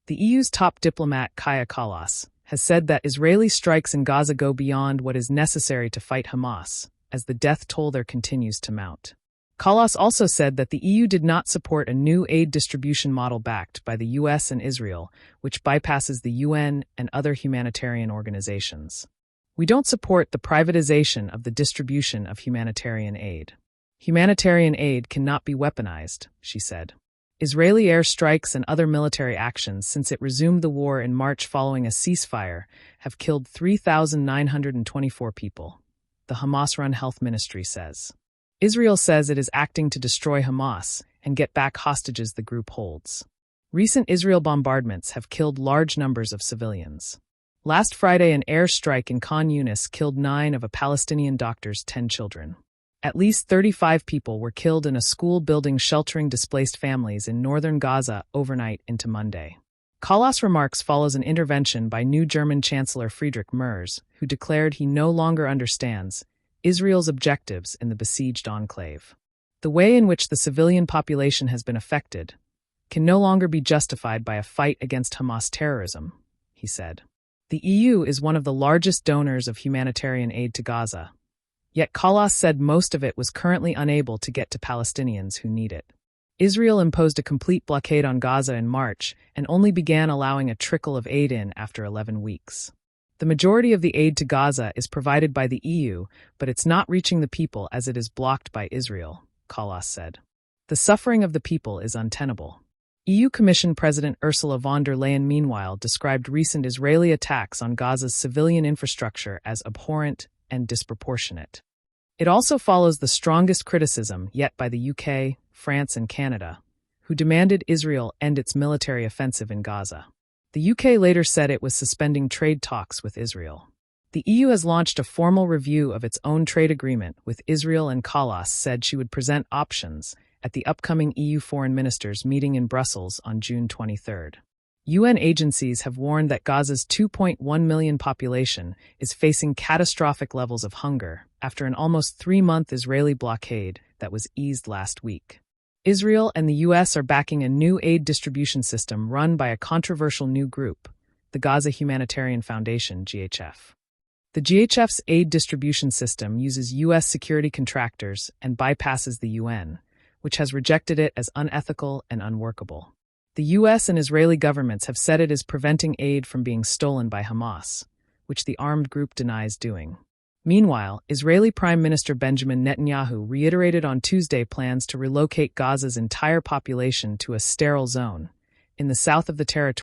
The EU's top diplomat Kaja Kallas has said that Israeli strikes in Gaza go beyond what is necessary to fight Hamas, as the death toll there continues to mount. Kallas also said that the EU did not support a new aid distribution model backed by the US and Israel, which bypasses the UN and other humanitarian organizations. We don't support the privatization of the distribution of humanitarian aid. Humanitarian aid cannot be weaponized, she said. Israeli air strikes and other military actions since it resumed the war in March following a ceasefire have killed 3,924 people, the Hamas-run health ministry says. Israel says it is acting to destroy Hamas and get back hostages the group holds. Recent Israel bombardments have killed large numbers of civilians. Last Friday, an air strike in Khan Yunis killed 9 of a Palestinian doctor's 10 children. At least 35 people were killed in a school building sheltering displaced families in northern Gaza overnight into Monday. Kallas' remarks follows an intervention by new German Chancellor Friedrich Merz, who declared he no longer understands Israel's objectives in the besieged enclave. The way in which the civilian population has been affected can no longer be justified by a fight against Hamas terrorism, he said. The EU is one of the largest donors of humanitarian aid to Gaza, yet Kallas said most of it was currently unable to get to Palestinians who need it. Israel imposed a complete blockade on Gaza in March and only began allowing a trickle of aid in after 11 weeks. The majority of the aid to Gaza is provided by the EU, but it's not reaching the people as it is blocked by Israel, Kallas said. The suffering of the people is untenable. EU Commission President Ursula von der Leyen, meanwhile, described recent Israeli attacks on Gaza's civilian infrastructure as abhorrent and disproportionate. It also follows the strongest criticism yet by the UK, France, and Canada, who demanded Israel end its military offensive in Gaza. The UK later said it was suspending trade talks with Israel. The EU has launched a formal review of its own trade agreement with Israel, and Kallas said she would present options at the upcoming EU foreign ministers meeting in Brussels on June 23. UN agencies have warned that Gaza's 2.1 million population is facing catastrophic levels of hunger after an almost 3-month Israeli blockade that was eased last week. Israel and the US are backing a new aid distribution system run by a controversial new group, the Gaza Humanitarian Foundation, GHF. The GHF's aid distribution system uses US security contractors and bypasses the UN, which has rejected it as unethical and unworkable. The US and Israeli governments have said it is preventing aid from being stolen by Hamas, which the armed group denies doing. Meanwhile, Israeli Prime Minister Benjamin Netanyahu reiterated on Tuesday plans to relocate Gaza's entire population to a sterile zone in the south of the territory